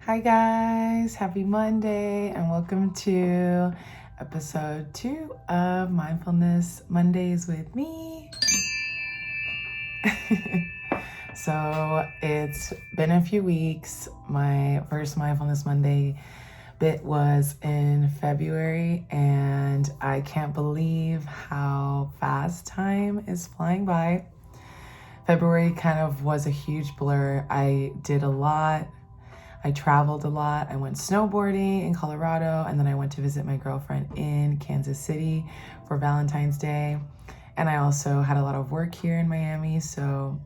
Hi guys, happy Monday and welcome to episode 2 of Mindfulness Mondays with me. So it's been a few weeks. My first Mindfulness Monday bit was in February and I can't believe how fast time is flying by. February kind of was a huge blur. I did a lot. I traveled a lot. I went snowboarding in Colorado, and then I went to visit my girlfriend in Kansas City for Valentine's Day. And I also had a lot of work here in Miami, so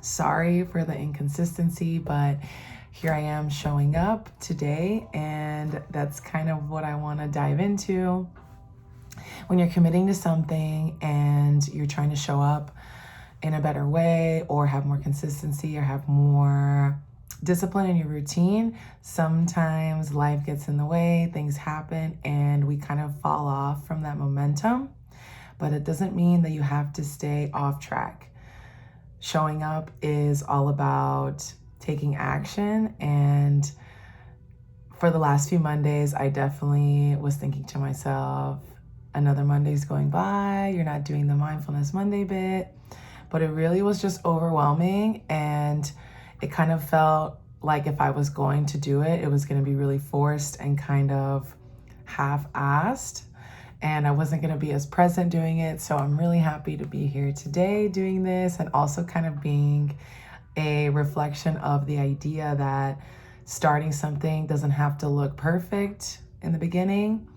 sorry for the inconsistency, but here I am showing up today, and that's kind of what I want to dive into. When you're committing to something and you're trying to show up in a better way or have more consistency or have more discipline in your routine, sometimes life gets in the way, things happen, and we kind of fall off from that momentum. But it doesn't mean that you have to stay off track. Showing up is all about taking action, and for the last few Mondays, I definitely was thinking to myself, another Monday's going by, you're not doing the Mindfulness Monday bit. But it really was just overwhelming, and it kind of felt like if I was going to do it, it was going to be really forced and kind of half-assed, and I wasn't going to be as present doing it. So I'm really happy to be here today doing this, and also kind of being a reflection of the idea that starting something doesn't have to look perfect in the beginning,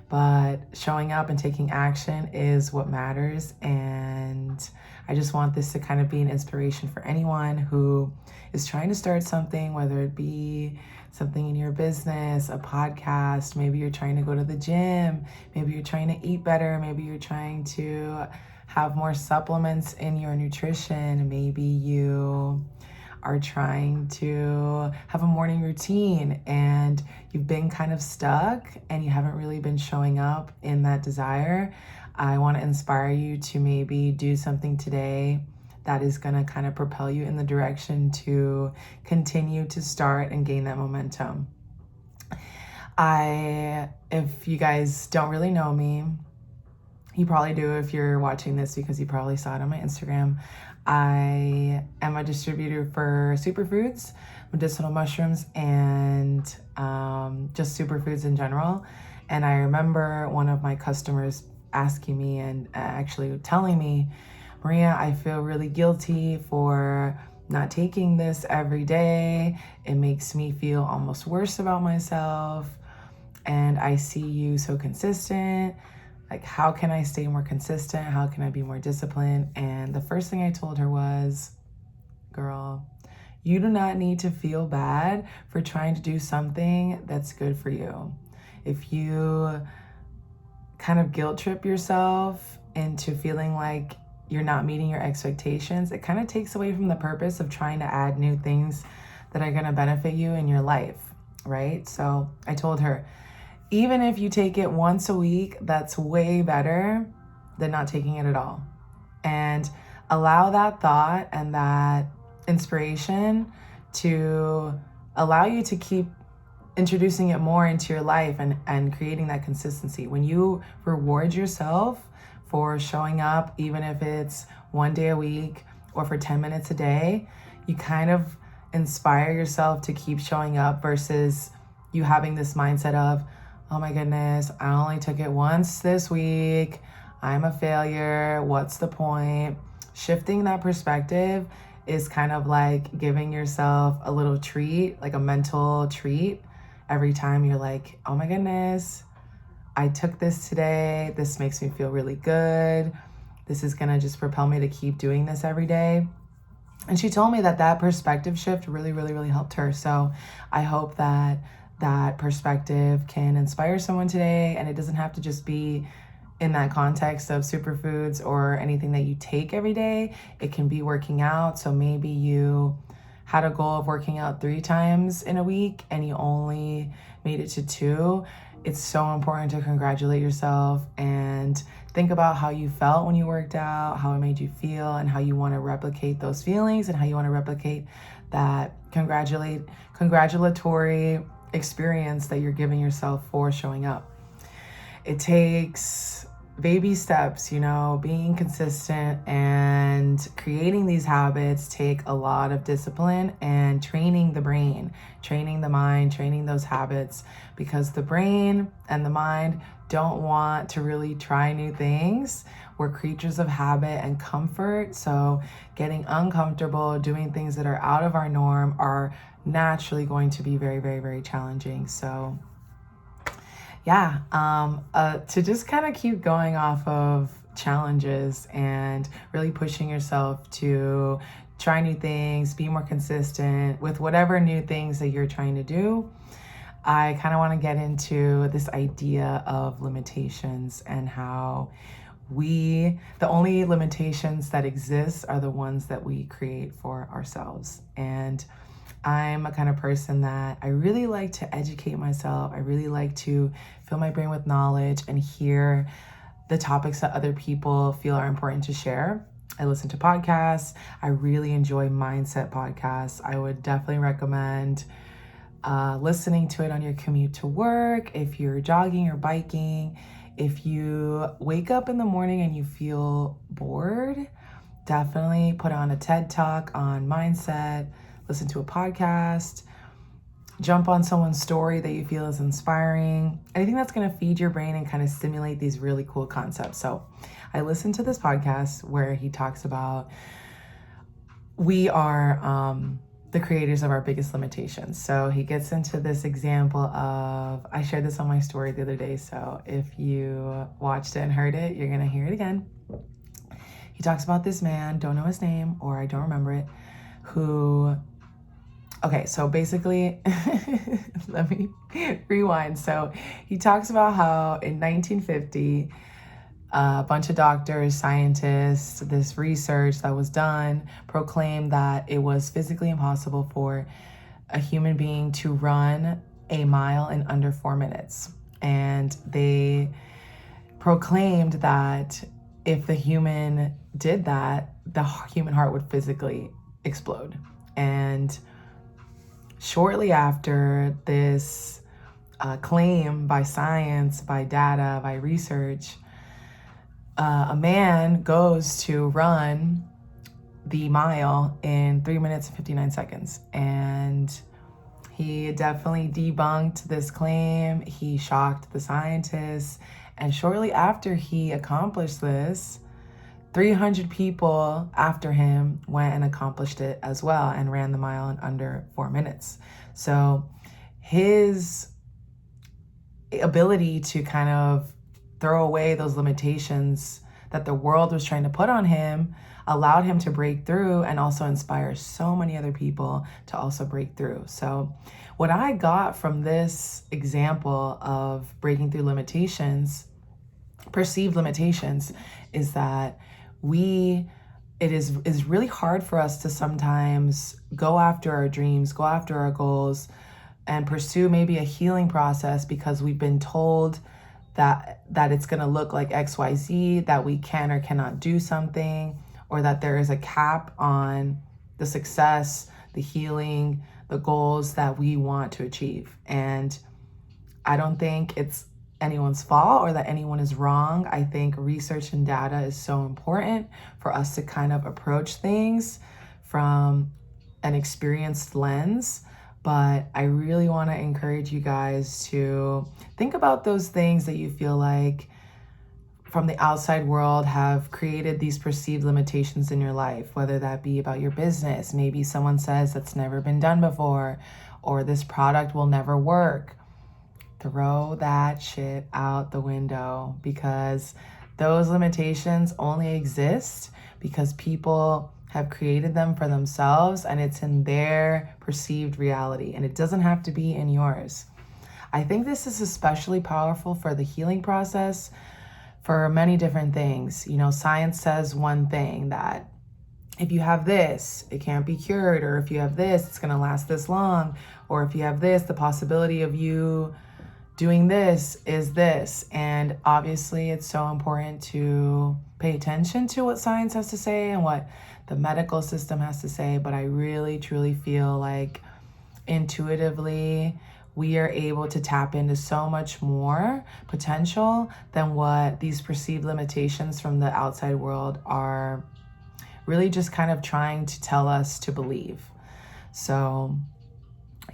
but showing up and taking action is what matters. And I just want this to kind of be an inspiration for anyone who is trying to start something, whether it be something in your business, a podcast, maybe you're trying to go to the gym, maybe you're trying to eat better, maybe you're trying to have more supplements in your nutrition, maybe you are trying to have a morning routine and you've been kind of stuck and you haven't really been showing up in that desire. I want to inspire you to maybe do something today that is going to kind of propel you in the direction to continue to start and gain that momentum. If you guys don't really know me, you probably do if you're watching this because you probably saw it on my Instagram. I am a distributor for superfoods, medicinal mushrooms, and just superfoods in general. And I remember one of my customers asking me and actually telling me, Maria, I feel really guilty for not taking this every day. It makes me feel almost worse about myself. And I see you so consistent. Like, how can I stay more consistent? How can I be more disciplined? And the first thing I told her was, girl, you do not need to feel bad for trying to do something that's good for you. If you kind of guilt trip yourself into feeling like you're not meeting your expectations, it kind of takes away from the purpose of trying to add new things that are going to benefit you in your life, right? So I told her, even if you take it once a week, that's way better than not taking it at all. And allow that thought and that inspiration to allow you to keep introducing it more into your life and creating that consistency. When you reward yourself for showing up, even if it's one day a week or for 10 minutes a day, you kind of inspire yourself to keep showing up versus you having this mindset of, oh my goodness, I only took it once this week, I'm a failure, what's the point? Shifting that perspective is kind of like giving yourself a little treat, like a mental treat, every time you're like, oh my goodness, I took this today, this makes me feel really good, this is gonna just propel me to keep doing this every day. And she told me that that perspective shift really, really, really helped her. So I hope that that perspective can inspire someone today, and it doesn't have to just be in that context of superfoods or anything that you take every day. It can be working out. So maybe you had a goal of working out 3 times in a week and you only made it to 2. It's so important to congratulate yourself and think about how you felt when you worked out, how it made you feel, and how you want to replicate those feelings and how you want to replicate that congratulatory experience that you're giving yourself for showing up. It takes baby steps, being consistent and creating these habits take a lot of discipline and training the brain, training the mind, training those habits, because the brain and the mind don't want to really try new things. We're creatures of habit and comfort. So getting uncomfortable, doing things that are out of our norm are naturally going to be very, very, very challenging. So to just kind of keep going off of challenges and really pushing yourself to try new things, be more consistent with whatever new things that you're trying to do, I kind of want to get into this idea of limitations and how the only limitations that exist are the ones that we create for ourselves. And I'm a kind of person that I really like to educate myself. I really like to fill my brain with knowledge and hear the topics that other people feel are important to share. I listen to podcasts. I really enjoy mindset podcasts. I would definitely recommend listening to it on your commute to work, if you're jogging or biking. If you wake up in the morning and you feel bored, definitely put on a TED Talk on mindset, listen to a podcast, jump on someone's story that you feel is inspiring. Anything that's going to feed your brain and kind of stimulate these really cool concepts. So I listened to this podcast where he talks about we are the creators of our biggest limitations. So he gets into this example of, I shared this on my story the other day, so if you watched it and heard it, you're going to hear it again. He talks about this man, don't know his name, or I don't remember it, so basically, let me rewind. So he talks about how in 1950, a bunch of doctors, scientists, this research that was done proclaimed that it was physically impossible for a human being to run a mile in under 4 minutes. And they proclaimed that if the human did that, the human heart would physically explode. And shortly after this claim by science, by data, by research, a man goes to run the mile in 3 minutes and 59 seconds. And he definitely debunked this claim. He shocked the scientists. And shortly after he accomplished this, 300 people after him went and accomplished it as well and ran the mile in under 4 minutes. So his ability to kind of throw away those limitations that the world was trying to put on him allowed him to break through and also inspire so many other people to also break through. So what I got from this example of breaking through limitations, perceived limitations, is that it is really hard for us to sometimes go after our dreams, go after our goals, and pursue maybe a healing process because we've been told that it's going to look like XYZ, that we can or cannot do something, or that there is a cap on the success, the healing, the goals that we want to achieve. And I don't think it's anyone's fault or that anyone is wrong. I think research and data is so important for us to kind of approach things from an experienced lens. But I really want to encourage you guys to think about those things that you feel like from the outside world have created these perceived limitations in your life, whether that be about your business. Maybe someone says that's never been done before, or this product will never work. Throw that shit out the window, because those limitations only exist because people have created them for themselves, and it's in their perceived reality, and it doesn't have to be in yours. I think this is especially powerful for the healing process for many different things. Science says one thing, that if you have this, it can't be cured, or if you have this, it's going to last this long, or if you have this, the possibility of you doing this is this. And obviously it's so important to pay attention to what science has to say and what the medical system has to say, but I really truly feel like intuitively we are able to tap into so much more potential than what these perceived limitations from the outside world are really just kind of trying to tell us to believe. So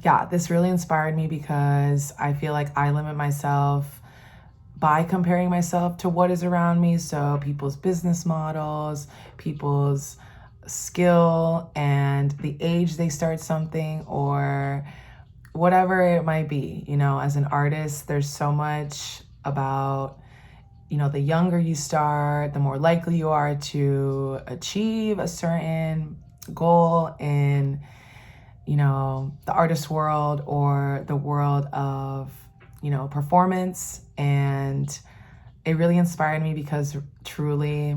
yeah, this really inspired me because I feel like I limit myself by comparing myself to what is around me. So people's business models, people's skill and the age they start something, or whatever it might be. You know, as an artist, there's so much about, you know, the younger you start, the more likely you are to achieve a certain goal in, you know, the artist world or the world of, you know, performance. And it really inspired me because truly,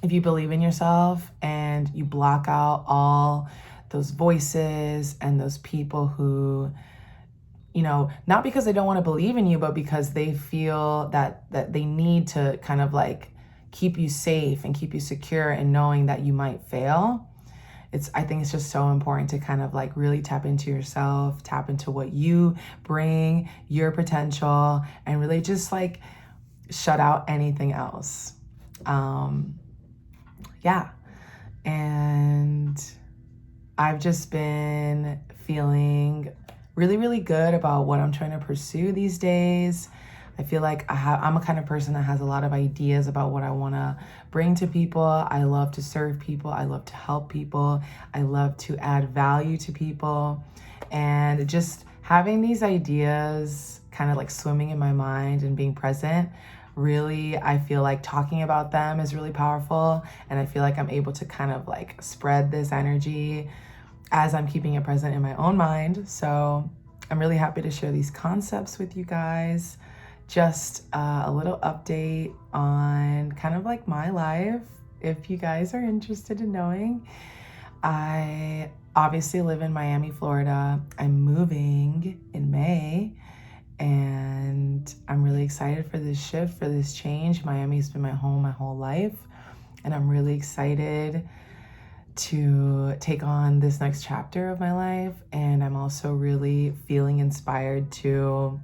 if you believe in yourself and you block out all those voices and those people who, you know, not because they don't want to believe in you, but because they feel that they need to kind of like keep you safe and keep you secure in knowing that you might fail. I think it's just so important to kind of like really tap into yourself, tap into what you bring, your potential, and really just like shut out anything else. Yeah. And I've just been feeling really, really good about what I'm trying to pursue these days. I feel like I'm a kind of person that has a lot of ideas about what I want to bring to people. I love to serve people. I love to help people. I love to add value to people. And just having these ideas kind of like swimming in my mind and being present, really, I feel like talking about them is really powerful. And I feel like I'm able to kind of like spread this energy as I'm keeping it present in my own mind. So I'm really happy to share these concepts with you guys. Just a little update on kind of like my life, if you guys are interested in knowing. I obviously live in Miami, Florida. I'm moving in May, and I'm really excited for this shift, for this change. Miami's been my home my whole life, and I'm really excited to take on this next chapter of my life. And I'm also really feeling inspired to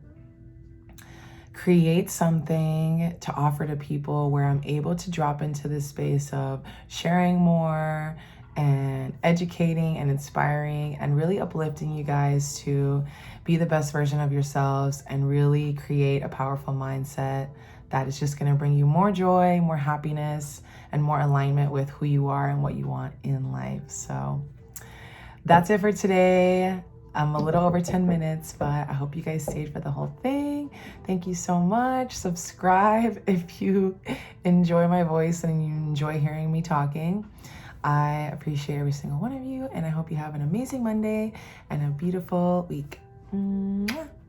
create something to offer to people where I'm able to drop into this space of sharing more and educating and inspiring and really uplifting you guys to be the best version of yourselves and really create a powerful mindset that is just going to bring you more joy, more happiness, and more alignment with who you are and what you want in life. So that's it for today. I'm a little over 10 minutes, but I hope you guys stayed for the whole thing. Thank you so much. Subscribe if you enjoy my voice and you enjoy hearing me talking. I appreciate every single one of you, and I hope you have an amazing Monday and a beautiful week. Mwah.